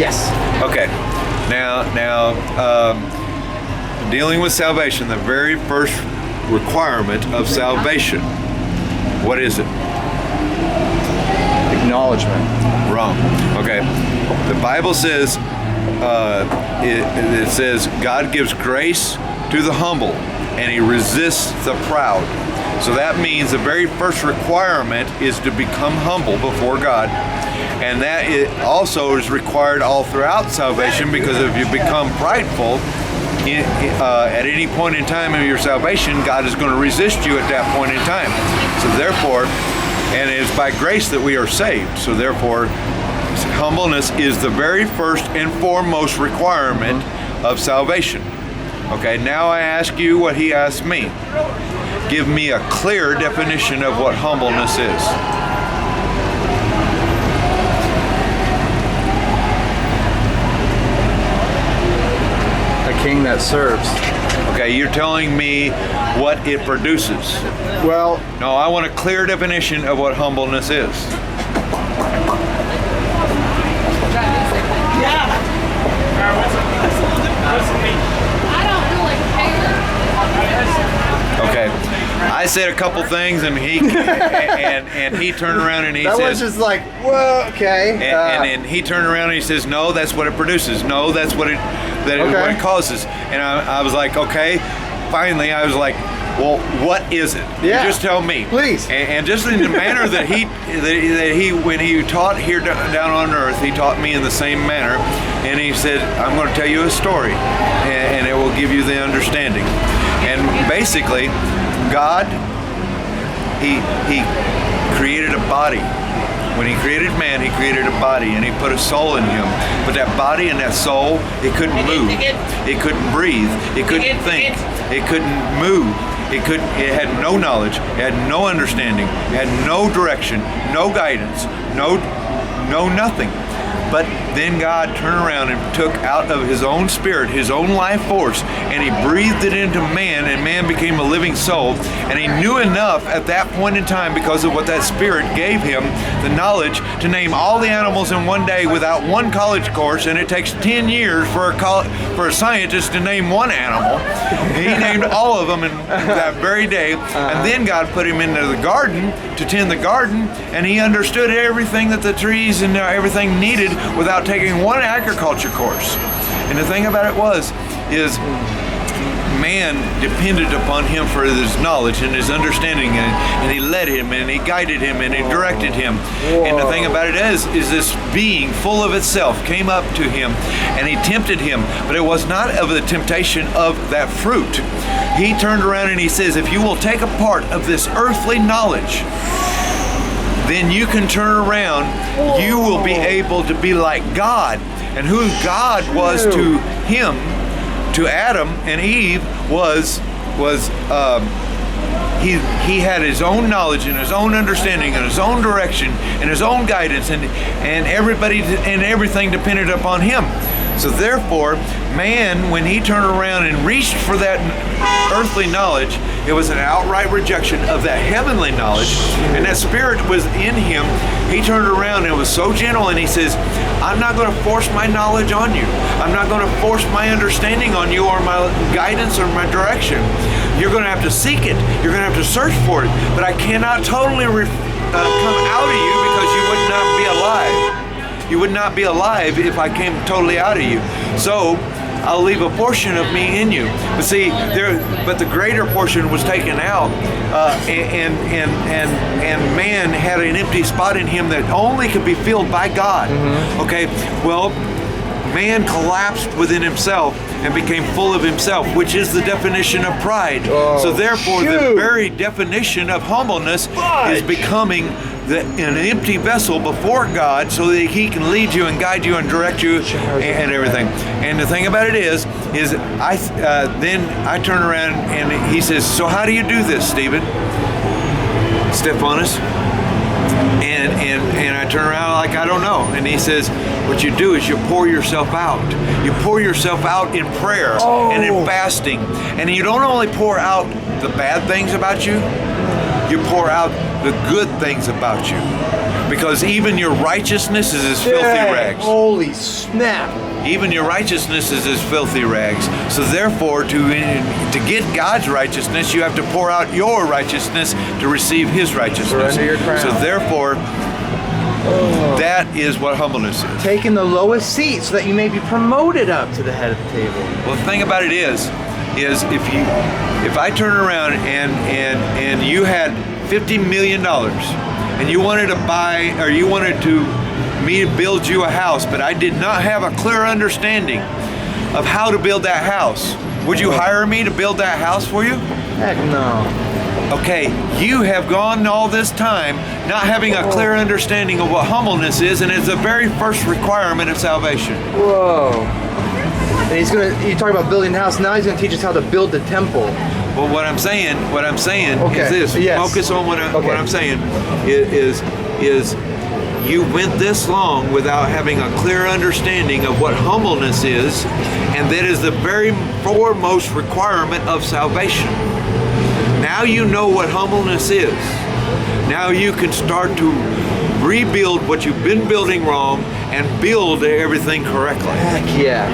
Yes. Okay. Now, dealing with salvation, the very first requirement of salvation, what is it? Acknowledgement. Wrong. Okay. The Bible says, it says, God gives grace to the humble, and He resists the proud. So that means the very first requirement is to become humble before God. And that it also is required all throughout salvation, because if you become prideful, at any point in time of your salvation, God is going to resist you at that point in time. So therefore, and it's by grace that we are saved. So therefore, humbleness is the very first and foremost requirement of salvation. Okay, now I ask you what he asked me. Give me a clear definition of what humbleness is. A king that serves. Okay, you're telling me what it produces. Well, No, I want a clear definition of what humbleness is. Okay, I said a couple things, and he and he turned around and he that said, was just like, whoa, okay. and then he turned around and he says, no, that's what it produces. No, that's what it what it causes. And I was like, okay. Finally, I was like, well, what is it? Yeah. You just tell me, please. And just in the manner that he when he taught here down on earth, he taught me in the same manner. And he said, I'm going to tell you a story, and it will give you the understanding. And basically, God, he created a body. When he created man, he created a body, and he put a soul in him. But that body and that soul, it couldn't move. It couldn't breathe. It couldn't think. It couldn't move. It had no knowledge. It had no understanding. It had no direction, no guidance, no nothing. But then God turned around and took out of his own spirit, his own life force, and he breathed it into man, and man became a living soul. And he knew enough at that point in time, because of what that spirit gave him, the knowledge to name all the animals in one day without one college course. And it takes 10 years for a scientist to name one animal. He named all of them in that very day. And then God put him into the garden to tend the garden, and he understood everything that the trees and everything needed without taking one agriculture course. And the thing about it is man depended upon him for his knowledge and his understanding, and he led him, and he guided him, and he directed him. Whoa. And the thing about it is this being full of itself came up to him, and he tempted him, but it was not of the temptation of that fruit. He turned around and he says, if you will take a part of this earthly knowledge, then you can turn around. Whoa. You will be able to be like God. And who God was to him, to Adam and Eve, he had his own knowledge and his own understanding and his own direction and his own guidance, and everybody and everything depended upon him. So therefore, man, when he turned around and reached for that earthly knowledge, it was an outright rejection of that heavenly knowledge, and that spirit was in him. He turned around and was so gentle, and he says, I'm not going to force my knowledge on you. I'm not going to force my understanding on you, or my guidance, or my direction. You're going to have to seek it. You're going to have to search for it. But I cannot totally come out of you, because you would not be alive. You would not be alive if I came totally out of you. So I'll leave a portion of me in you. But see, but the greater portion was taken out, and man had an empty spot in him that only could be filled by God. Mm-hmm. Okay, well, man collapsed within himself and became full of himself, which is the definition of pride. So therefore, the very definition of humbleness is becoming an empty vessel before God, so that he can lead you and guide you and direct you and everything. And the thing about it is then I turn around and he says, so how do you do this, Stephen? Stephanus? And I turn around like I don't know. And he says, what you do is you pour yourself out. You pour yourself out in prayer and in fasting. And you don't only pour out the bad things about you, you pour out the good things about you. Because even your righteousness is as filthy Dang, rags. holy snap. Even your righteousness is as filthy rags. So therefore, to get God's righteousness, you have to pour out your righteousness to receive His righteousness. Surrender your crown. So therefore, that is what humbleness is. Taking the lowest seat so that you may be promoted up to the head of the table. Well, the thing about it is if I turn around and you had $50 million and you wanted to buy, or you wanted me to build you a house, but I did not have a clear understanding of how to build that house, would you hire me to build that house for you? Heck no. Okay, you have gone all this time not having a clear understanding of what humbleness is, and it's the very first requirement of salvation. Whoa. And you talk about building a house, now he's gonna teach us how to build the temple. Well, what I'm saying Okay, is this. yes. Focus on what Okay. I'm saying is you went this long without having a clear understanding of what humbleness is, and that is the very foremost requirement of salvation. Now you know what humbleness is. Now you can start to rebuild what you've been building wrong and build everything correctly. Heck yeah.